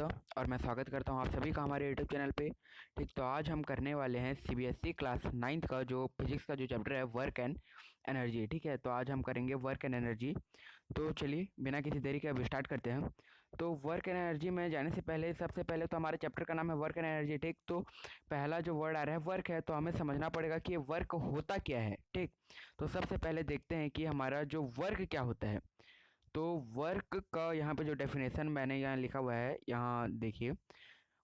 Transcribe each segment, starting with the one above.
नमस्कार और मैं स्वागत करता हूं आप सभी का हमारे यूट्यूब चैनल पे। ठीक, तो आज हम करने वाले हैं सीबीएसई क्लास 9th का जो फिजिक्स का जो चैप्टर है वर्क एंड एनर्जी। ठीक है, तो आज हम करेंगे वर्क एंड एनर्जी। तो चलिए बिना किसी देरी के अब स्टार्ट करते हैं। तो वर्क एंड एनर्जी में जाने से पहले सबसे पहले तो हमारे चैप्टर का नाम है वर्क एंड एनर्जी। ठीक, तो पहला जो वर्ड आ रहा है वर्क है, तो हमें समझना पड़ेगा कि ये वर्क होता क्या है। ठीक, तो सबसे पहले देखते हैं कि हमारा जो वर्क क्या होता है। तो वर्क का यहाँ पे जो डेफिनेशन मैंने यहाँ लिखा हुआ है, यहाँ देखिए,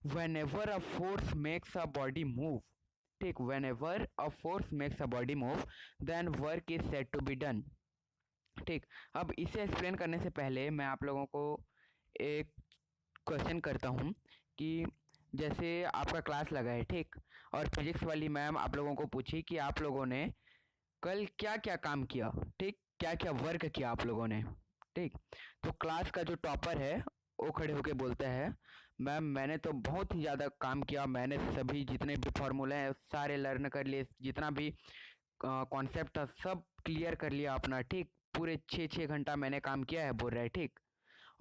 whenever a force makes a body move. ठीक, whenever a force makes a body move then work is said to be done. ठीक, अब इसे एक्सप्लेन करने से पहले मैं आप लोगों को एक क्वेश्चन करता हूँ कि जैसे आपका क्लास लगा है, ठीक, और फिजिक्स वाली मैम आप लोगों को पूछी कि आप लोगों ने कल क्या क्या काम किया। ठीक, क्या क्या वर्क किया आप लोगों ने। ठीक, तो क्लास का जो टॉपर है वो खड़े होके बोलता है, मैम मैंने तो बहुत ही ज़्यादा काम किया, मैंने सभी जितने भी फार्मूले हैं सारे लर्न कर लिए, जितना भी कॉन्सेप्ट था सब क्लियर कर लिया अपना। ठीक, पूरे 6-6 घंटा मैंने काम किया है बोल रहा है। ठीक,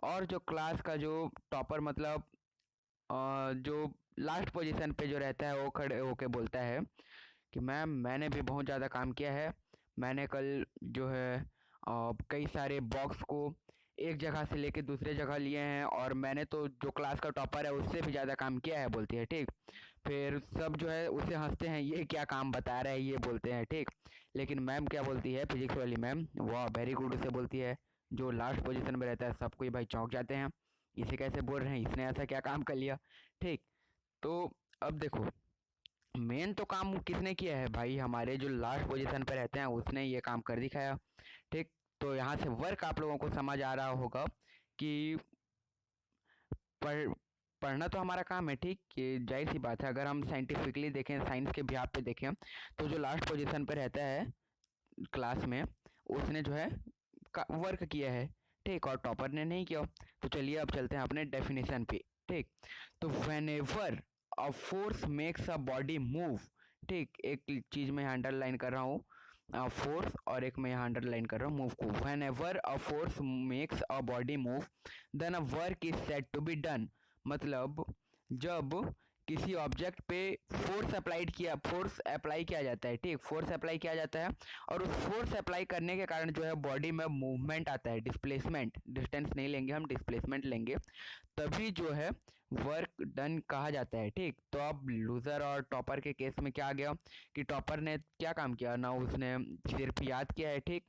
और जो क्लास का जो टॉपर मतलब जो लास्ट पोजीशन पे जो रहता है वो खड़े होके बोलता है कि मैम मैंने भी बहुत ज़्यादा काम किया है, मैंने कल जो है कई सारे बॉक्स को एक जगह से लेके दूसरे जगह लिए हैं, और मैंने तो जो क्लास का टॉपर है उससे भी ज़्यादा काम किया है बोलती है। ठीक, फिर सब जो है उसे हंसते हैं, ये क्या काम बता रहा है ये बोलते हैं। ठीक, लेकिन मैम क्या बोलती है, फिजिक्स वाली मैम, वाह वेरी गुड उसे बोलती है। जो लास्ट पोजीशन में रहता है सब कोई भाई चौंक जाते हैं, इसे कैसे बोल रहे हैं, इसने ऐसा क्या काम कर लिया। ठीक, तो अब देखो, मेन तो काम किसने किया है भाई, हमारे जो लास्ट पोजीशन पे रहते हैं उसने ये काम कर दिखाया। ठीक, तो यहाँ से वर्क आप लोगों को समझ आ रहा होगा कि पढ़ पढ़ना तो हमारा काम है। ठीक, ये जाहिर सी बात है। अगर हम साइंटिफिकली देखें, साइंस के बिहाफ पे देखें, तो जो लास्ट पोजीशन पे रहता है क्लास में उसने जो है वर्क किया है। ठीक, और टॉपर ने नहीं किया। तो चलिए अब चलते हैं अपने डेफिनेशन पे। ठीक, तो whenever a force makes a body move. ठीक, एक चीज मैं अंडरलाइन कर रहा हूँ, फोर्स, और एक मैं यहाँ अंडरलाइन कर रहा हूँ मूव को। Whenever a force makes a body move then a work is said to be done. मतलब जब किसी ऑब्जेक्ट पे फोर्स अप्लाई किया जाता है। ठीक, फोर्स अप्लाई किया जाता है, और उस फोर्स अप्लाई करने के कारण जो है बॉडी में मूवमेंट आता है, डिस्प्लेसमेंट, डिस्टेंस नहीं लेंगे हम, डिस्प्लेसमेंट लेंगे, तभी जो है वर्क डन कहा जाता है। ठीक, तो अब लूजर और टॉपर के केस में क्या आ गया कि टॉपर ने क्या काम किया, ना उसने सिर्फ याद किया है, ठीक,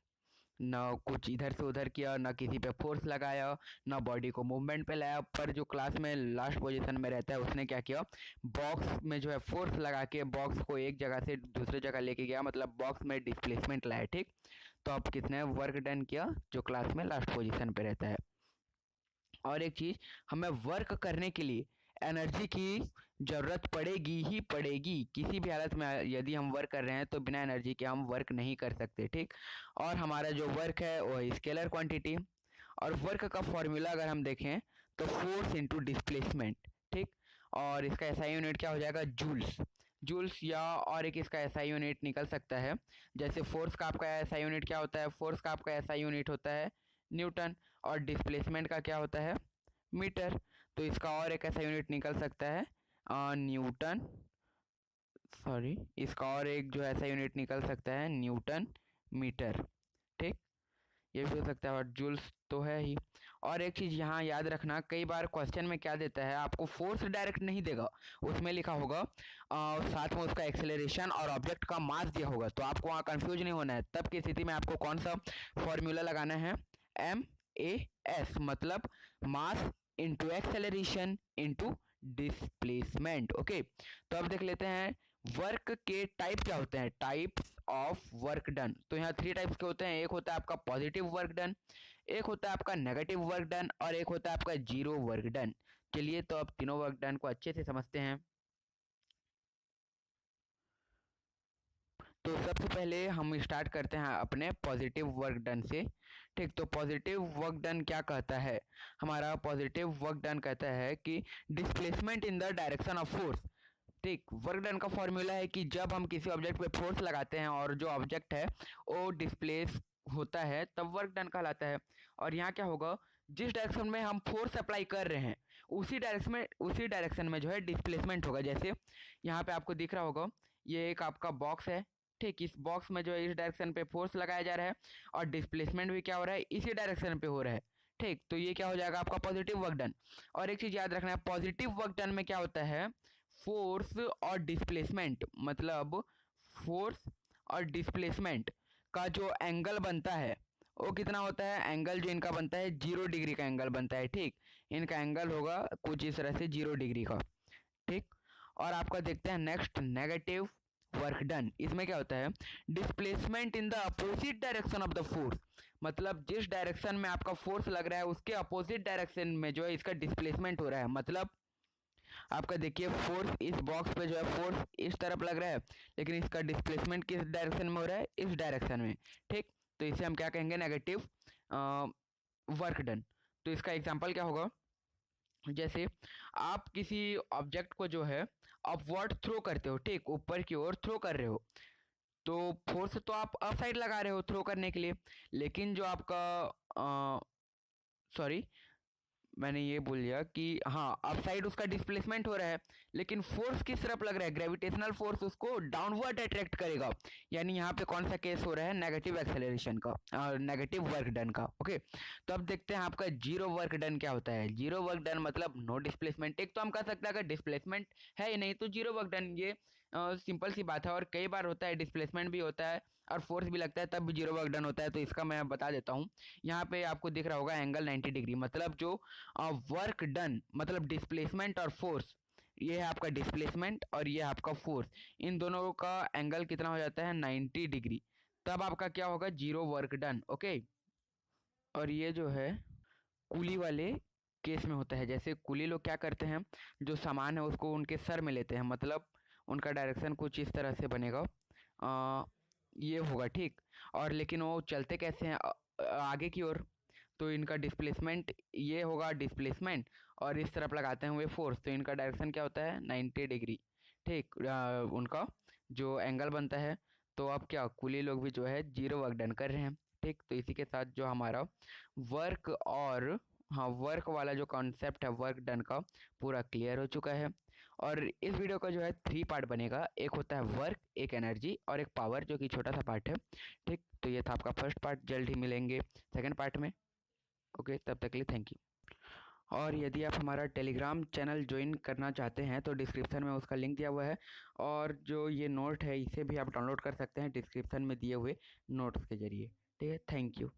ना कुछ इधर से उधर किया, ना किसी पे फोर्स लगाया, ना बॉडी को मूवमेंट पे लाया, पर जो क्लास में लास्ट पोजीशन में रहता है उसने क्या किया, बॉक्स में जो है फोर्स लगा के बॉक्स को एक जगह से दूसरे जगह लेके गया, मतलब बॉक्स में डिस्प्लेसमेंट लाया। ठीक, तो अब कितने वर्क डन किया जो क्लास में लास्ट पोजीशन पे रहता है। और एक चीज, हमें वर्क करने के लिए एनर्जी की जरूरत पड़ेगी ही पड़ेगी, किसी भी हालत में यदि हम वर्क कर रहे हैं तो बिना एनर्जी के हम वर्क नहीं कर सकते। ठीक, और हमारा जो वर्क है वो है स्केलर क्वांटिटी, और वर्क का फॉर्मूला अगर हम देखें तो फोर्स इंटू डिस्प्लेसमेंट। ठीक, और इसका एसआई यूनिट क्या हो जाएगा, जूल्स। जूल्स, या और एक इसका एसआई यूनिट निकल सकता है, जैसे फोर्स का आपका एसआई यूनिट क्या होता है, फोर्स का आपका एसआई यूनिट होता है न्यूटन, और डिस्प्लेसमेंट का क्या होता है, मीटर। तो इसका और एक ऐसा यूनिट निकल सकता है न्यूटन, सॉरी, इसका और एक जो ऐसा यूनिट निकल सकता है न्यूटन मीटर। ठीक, ये भी हो सकता है, और जूल्स तो है ही। और एक चीज यहाँ याद रखना, कई बार क्वेश्चन में क्या देता है, आपको फोर्स डायरेक्ट नहीं देगा, उसमें लिखा होगा साथ में उसका एक्सेलरेशन और ऑब्जेक्ट का मास दिया होगा, तो आपको वहाँ कंफ्यूज नहीं होना है। तब की स्थिति में आपको कौन सा फॉर्मूला लगाना है, MAS, मतलब mass into acceleration into displacement. Okay, तो अब देख लेते हैं वर्क के टाइप क्या होते हैं, टाइप्स ऑफ वर्क डन। तो यहाँ 3 टाइप्स के होते हैं, एक होता है आपका पॉजिटिव वर्क डन, एक होता है आपका नेगेटिव वर्क डन, और एक होता है आपका जीरो वर्क डन। चलिए तो अब तीनों वर्क डन को अच्छे से समझते हैं। तो सबसे पहले हम स्टार्ट करते हैं अपने पॉजिटिव वर्क डन से। ठीक, तो पॉजिटिव वर्क डन क्या कहता है, हमारा पॉजिटिव वर्क डन कहता है कि displacement in the direction of force. ठीक, वर्क डन का फॉर्मूला है कि जब हम किसी ऑब्जेक्ट पे फोर्स लगाते हैं और जो ऑब्जेक्ट है वो डिस्प्लेस होता है तब वर्क डन कहलाता है। और यहाँ क्या होगा, जिस डायरेक्शन में हम फोर्स अप्लाई कर रहे हैं उसी डायरेक्शन में जो है डिस्प्लेसमेंट होगा। जैसे यहाँ पे आपको दिख रहा होगा, ये एक आपका बॉक्स है, ठीक। इस बॉक्स में जो है इस डायरेक्शन पे फोर्स लगाया जा रहा है और डिस्प्लेसमेंट भी क्या हो रहा है, इसी डायरेक्शन पे हो रहा है, ठीक। तो ये क्या हो जाएगा आपका पॉजिटिव वर्क डन। और एक चीज याद रखना है, पॉजिटिव वर्क डन में क्या होता है, फोर्स और डिस्प्लेसमेंट, मतलब फोर्स और डिस्प्लेसमेंट का जो एंगल बनता है वो कितना होता है, एंगल जो इनका बनता है 0 डिग्री का एंगल बनता है, ठीक। इनका एंगल होगा कुछ इस तरह से 0 डिग्री का, ठीक। और आपका देखते हैं नेक्स्ट, नेगेटिव वर्क डन। इसमें क्या होता है, displacement in the opposite direction of the force, मतलब जिस डायरेक्शन में आपका फोर्स लग रहा है उसके अपोजिट डायरेक्शन में जो है इसका डिस्प्लेसमेंट हो रहा है। मतलब आपका देखिए फोर्स इस बॉक्स पे जो है फोर्स इस तरफ लग रहा है, लेकिन इसका डिस्प्लेसमेंट किस डायरेक्शन में हो रहा है, इस डायरेक्शन में, ठीक। तो इसे हम क्या कहेंगे, नेगेटिव वर्क डन। तो इसका एग्जांपल क्या होगा, जैसे आप किसी ऑब्जेक्ट को जो है अपवर्ड थ्रो करते हो, ठीक, ऊपर की ओर थ्रो कर रहे हो, तो फोर्स तो आप अप साइड लगा रहे हो थ्रो करने के लिए, लेकिन जो आपका सॉरी मैंने ये बोल दिया कि हाँ अप साइड उसका डिस्प्लेसमेंट हो रहा है, लेकिन फोर्स किस तरफ लग रहा है, ग्रेविटेशनल फोर्स उसको डाउनवर्ड अट्रैक्ट करेगा। यानी यहाँ पे कौन सा केस हो रहा है, नेगेटिव एक्सेलरेशन का और नेगेटिव वर्क डन का, ओके। तो अब देखते हैं आपका जीरो वर्क डन क्या होता है। जीरो वर्क डन मतलब नो डिस्प्लेसमेंट। एक तो हम कह सकते हैं अगर डिस्प्लेसमेंट है ही नहीं तो जीरो वर्क डन, ये सिंपल सी बात है। और कई बार होता है डिस्प्लेसमेंट भी होता है और फोर्स भी लगता है तब भी जीरो वर्क डन होता है। तो इसका मैं बता देता हूँ, यहाँ पे आपको दिख रहा होगा एंगल 90 डिग्री, मतलब जो वर्क डन मतलब डिस्प्लेसमेंट और फोर्स, ये है आपका डिस्प्लेसमेंट और ये है आपका फोर्स, इन दोनों का एंगल कितना हो जाता है 90 डिग्री, तब आपका क्या होगा, जीरो वर्क डन, ओके। और ये जो है कूली वाले केस में होता है। जैसे कूली लोग क्या करते हैं, जो सामान है उसको उनके सर में लेते हैं, मतलब उनका डायरेक्शन कुछ इस तरह से बनेगा, ये होगा, ठीक। और लेकिन वो चलते कैसे हैं, आगे की ओर, तो इनका डिस्प्लेसमेंट ये होगा डिस्प्लेसमेंट, और इस तरफ लगाते हैं हुए फोर्स, तो इनका डायरेक्शन क्या होता है 90 डिग्री, ठीक। उनका जो एंगल बनता है। तो अब क्या कुली लोग भी जो है जीरो वर्क डन कर रहे हैं, ठीक। तो इसी के साथ जो हमारा वर्क और हाँ वर्क वाला जो कॉन्सेप्ट है वर्क डन का पूरा क्लियर हो चुका है। और इस वीडियो का जो है 3 पार्ट बनेगा, एक होता है वर्क, एक एनर्जी और एक पावर, जो कि छोटा सा पार्ट है, ठीक। तो ये था आपका फर्स्ट पार्ट, जल्द ही मिलेंगे सेकंड पार्ट में, ओके। तब तक के लिए थैंक यू। और यदि आप हमारा टेलीग्राम चैनल ज्वाइन करना चाहते हैं तो डिस्क्रिप्शन में उसका लिंक दिया हुआ है, और जो ये नोट है इसे भी आप डाउनलोड कर सकते हैं डिस्क्रिप्शन में दिए हुए नोट्स के जरिए, ठीक है। Thank you.